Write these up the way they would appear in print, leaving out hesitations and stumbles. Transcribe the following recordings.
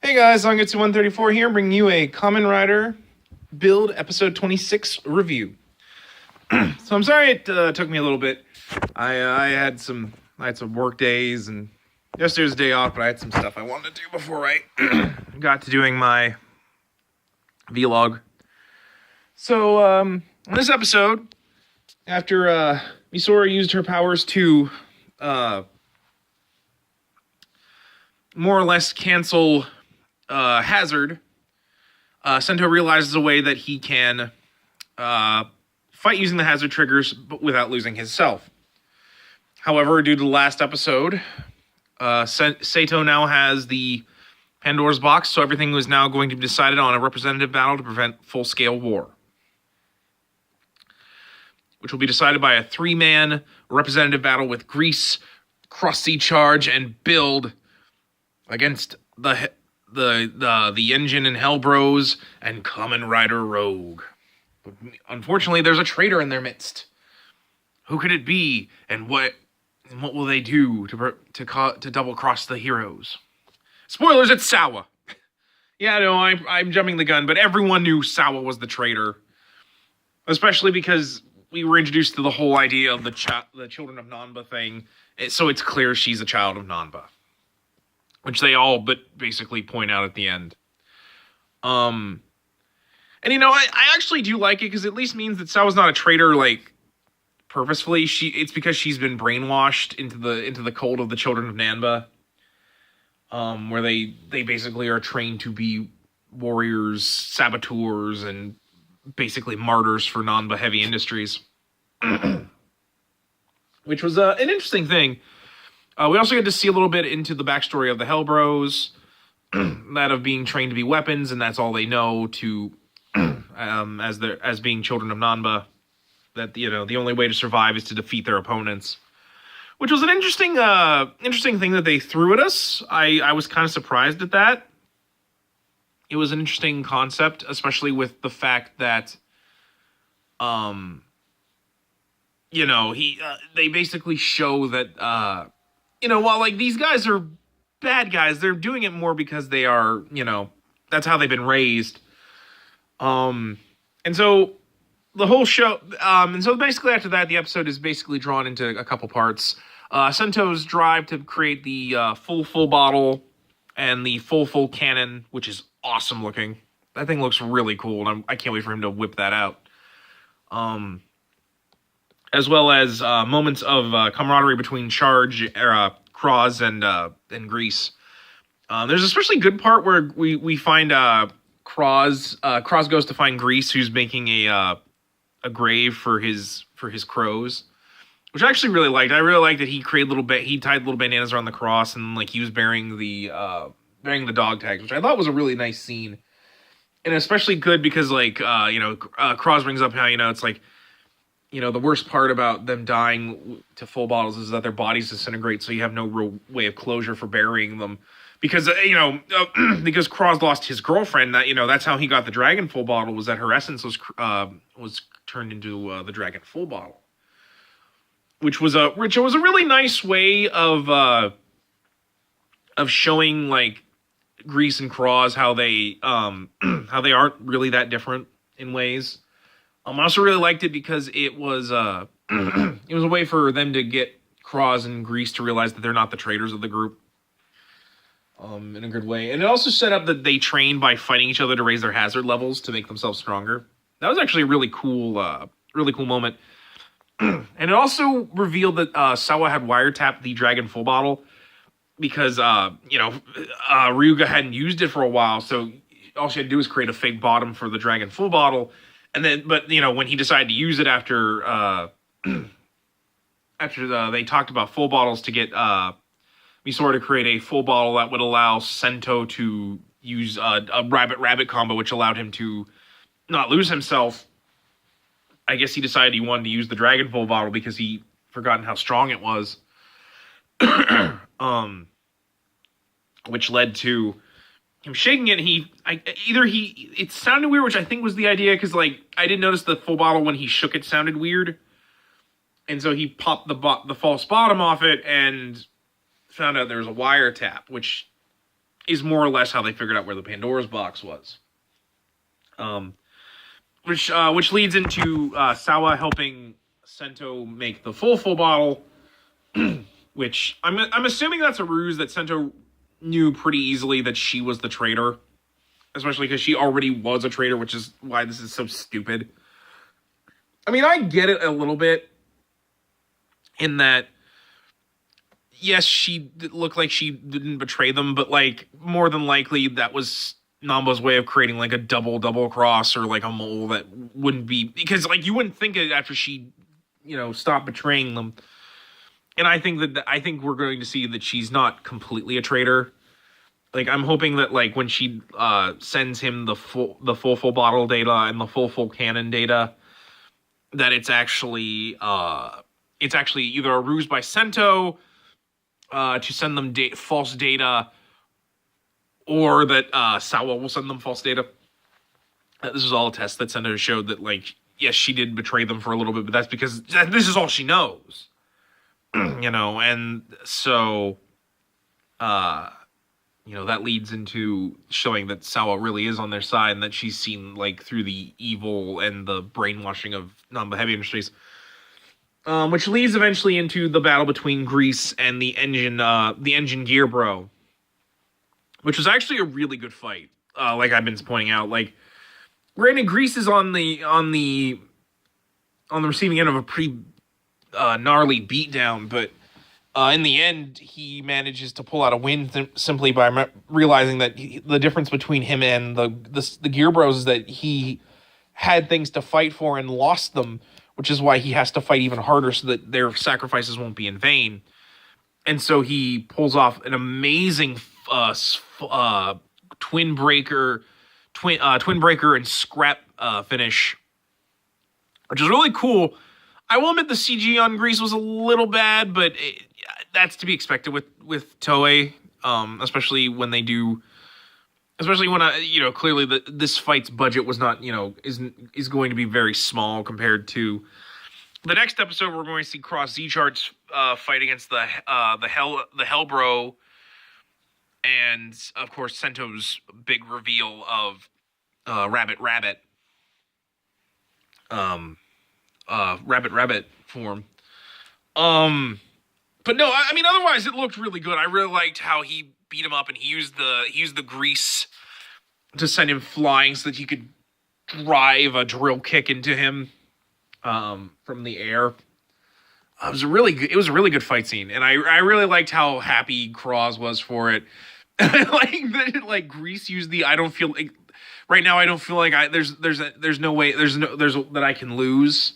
Hey guys, Zangetsu 134 here, bringing you a Kamen Rider Build Episode 26 review. So I'm sorry it took me a little bit. I had some work days, and yesterday's a day off, but I had some stuff I wanted to do before I got to doing my vlog. So in this episode, after Misora used her powers to more or less cancel Hazard, Sento realizes a way that he can fight using the Hazard triggers, but without losing his self. However, due to the last episode, Sato now has the Pandora's box, so everything was now going to be decided on a representative battle to prevent full-scale war, which will be decided by a 3-man representative battle with Grease, Cross-Sea Charge, and Build against the Engine and Hellbros and Kamen Rider Rogue. But unfortunately, there's a traitor in their midst. Who could it be, and what will they do to double cross the heroes? Spoilers, it's Sawa. Yeah, no, I'm jumping the gun, but everyone knew Sawa was the traitor, especially because we were introduced to the whole idea of the Children of Nanba thing, so it's clear she's a child of Nanba, which they all but basically point out at the end. And you know, I actually do like it, because it at least means that Sawa's not a traitor, like, purposefully. It's because she's been brainwashed into the cult of the Children of Nanba, where they basically are trained to be warriors, saboteurs, and basically martyrs for Nanba Heavy Industries. Which was an interesting thing. We also get to see a little bit into the backstory of the Hellbros, that of being trained to be weapons, and that's all they know to as being children of Nanba. That, you know, the only way to survive is to defeat their opponents, which was an interesting thing that they threw at us. I was kind of surprised at that. It was an interesting concept, especially with the fact that, you know, they basically show that, you know, while, like, these guys are bad guys, they're doing it more because they are, you know, that's how they've been raised. And so the whole show, and so basically after that, the episode is basically drawn into a couple parts. Sento's drive to create the full bottle and the full cannon, which is awesome looking. That thing looks really cool, and I can't wait for him to whip that out. As well as moments of camaraderie between Charge, Cross, and Grease. There's an especially good part where we find Cross goes to find Grease, who's making a grave for his crows, which I actually really liked. I really liked that he tied little bandanas around the cross, and like he was bearing the dog tags, which I thought was a really nice scene, and especially good because, like, you know, Cross brings up how, you know, it's like, you know, the worst part about them dying to full bottles is that their bodies disintegrate, so you have no real way of closure for burying them. Because, you know, because Cross lost his girlfriend, that, you know, that's how he got the Dragon Full Bottle, was that her essence was turned into the Dragon Full Bottle. Which was a really nice way of showing, like, Grease and Cross how they aren't really that different in ways. I also really liked it because it was a way for them to get Cross and Grease to realize that they're not the traitors of the group. In a good way. And it also set up that they train by fighting each other to raise their hazard levels to make themselves stronger. That was actually a really cool moment. And it also revealed that Sawa had wiretapped the Dragon Full Bottle because, you know, Ryuga hadn't used it for a while, so all she had to do was create a fake bottom for the Dragon Full Bottle. And then, but, you know, when he decided to use it after they talked about full bottles to get Misora to create a full bottle that would allow Sento to use a rabbit combo, which allowed him to not lose himself. I guess he decided he wanted to use the Dragon Full Bottle because he forgotten how strong it was. Which led to him shaking it. It sounded weird, which I think was the idea, because, like, I didn't notice the full bottle when he shook it sounded weird. And so he popped the false bottom off it and found out there was a wiretap, which is more or less how they figured out where the Pandora's box was. Which leads into Sawa helping Sento make the full bottle, which I'm assuming that's a ruse that Sento knew pretty easily that she was the traitor, especially because she already was a traitor, which is why this is so stupid. I mean, I get it a little bit in that, yes, she looked like she didn't betray them, but like more than likely that was Nambo's way of creating like a double cross or like a mole that wouldn't be, because like you wouldn't think it after she, stopped betraying them. And I think we're going to see that she's not completely a traitor. Like I'm hoping that like when she sends him the full bottle data and the full canon data, that it's actually either a ruse by Sento to send them false data, or that Sawa will send them false data. This is all a test that Sento showed that, like, yes, she did betray them for a little bit, but that's because this is all she knows. And so, that leads into showing that Sawa really is on their side and that she's seen, like, through the evil and the brainwashing of Namba Heavy Industries. Which leads eventually into the battle between Grease and the engine gear bro. Which was actually a really good fight. Like I've been pointing out, like, granted, Grease is on the receiving end of a pretty gnarly beatdown, but in the end, he manages to pull out a win simply by realizing that the difference between him and the Gear Bros is that he had things to fight for and lost them, which is why he has to fight even harder so that their sacrifices won't be in vain. And so he pulls off an amazing twin breaker and scrap finish, which is really cool. I will admit the CG on Grease was a little bad, but that's to be expected with Toei, especially when clearly this fight's budget was not, is going to be very small compared to the next episode. We're going to see Cross Z-Chart's fight against the Hellbro, and of course Sento's big reveal of Rabbit form. But no, I mean, otherwise it looked really good. I really liked how he beat him up and he used the grease to send him flying so that he could drive a drill kick into him from the air. It was a really good fight scene, and I really liked how happy Cross was for it. like Grease used the I don't feel like there's no way that I can lose.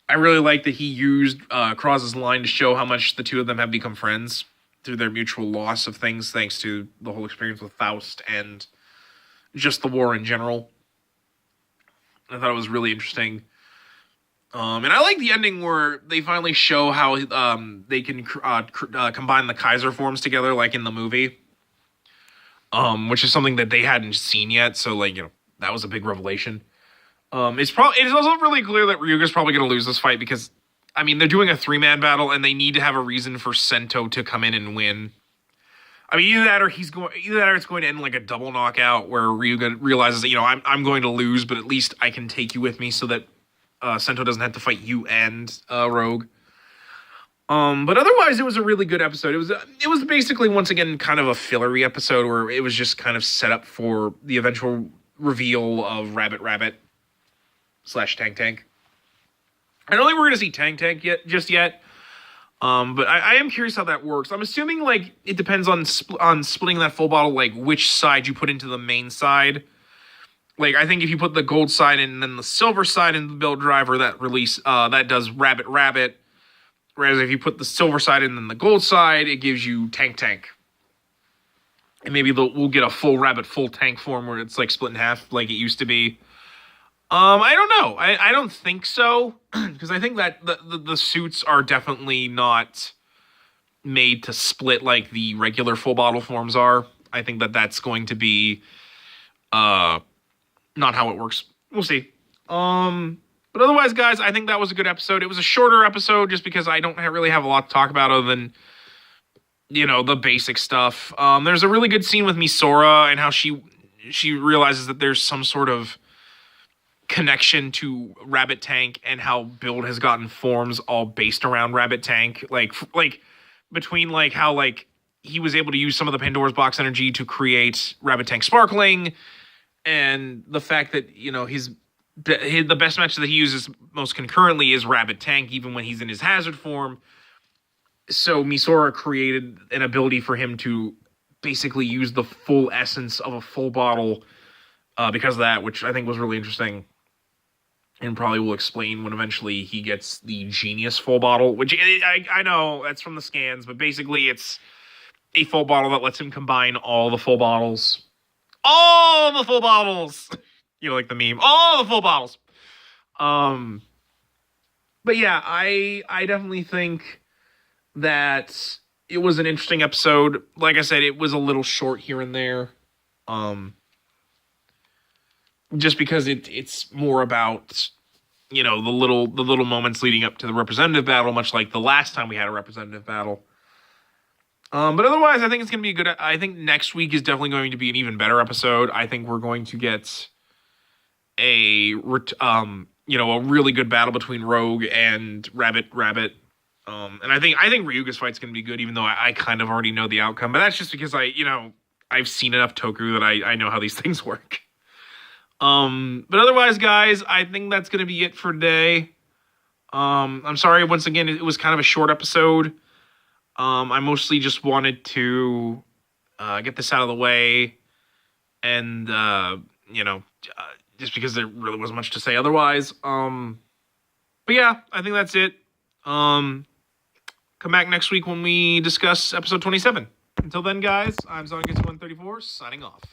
I really like that he used Cross's line to show how much the two of them have become friends through their mutual loss of things, thanks to the whole experience with Faust and just the war in general. I thought it was really interesting. And I like the ending where they finally show how they can combine the Kaiser forms together, like in the movie, which is something that they hadn't seen yet. So, that was a big revelation. It's also really clear that Ryuga's probably going to lose this fight because, I mean, they're doing a 3-man battle and they need to have a reason for Sento to come in and win. I mean, either that or it's going to end like a double knockout where Ryuga realizes that, I'm going to lose, but at least I can take you with me so that Sento doesn't have to fight you and Rogue. But otherwise, it was a really good episode. It was basically, once again, kind of a fillery episode where it was just kind of set up for the eventual reveal of Rabbit / Tank. I don't think we're going to see Tank just yet. But I am curious how that works. I'm assuming, it depends on splitting that full bottle, which side you put into the main side. I think if you put the gold side and then the silver side in the build driver, that does Rabbit. Whereas if you put the silver side and then the gold side, it gives you Tank. And maybe we'll get a full Rabbit, full Tank form where it's split in half like it used to be. I don't know. I don't think so, because I think that the suits are definitely not made to split like the regular full bottle forms are. I think that's going to be not how it works. We'll see. But otherwise, guys, I think that was a good episode. It was a shorter episode just because I don't really have a lot to talk about other than the basic stuff. There's a really good scene with Misora and how she realizes that there's some sort of connection to Rabbit Tank and how Build has gotten forms all based around Rabbit Tank. Like between like how like he was able to use some of the Pandora's box energy to create Rabbit Tank Sparkling, and the fact that the best match that he uses most concurrently is Rabbit Tank, even when he's in his Hazard form. So Misora created an ability for him to basically use the full essence of a full bottle because of that, which I think was really interesting. And probably will explain when eventually he gets the Genius full bottle, which I know that's from the scans, but basically it's a full bottle that lets him combine all the full bottles. All the full bottles! Like the meme. All the full bottles! But yeah, I definitely think that it was an interesting episode. Like I said, it was a little short here and there. Just because it's more about the little moments leading up to the representative battle, much like the last time we had a representative battle. But otherwise, I think it's going to be good. I think next week is definitely going to be an even better episode. I think we're going to get a really good battle between Rogue and Rabbit. And I think Ryuga's fight's going to be good, even though I kind of already know the outcome. But that's just because I've seen enough Toku that I know how these things work. But otherwise, guys, I think that's going to be it for today. I'm sorry, once again, it was kind of a short episode. I mostly just wanted to get this out of the way, and just because there really wasn't much to say otherwise. But yeah, I think that's it. Come back next week when we discuss episode 27. Until then, guys, I'm Zangetsu 134, signing off.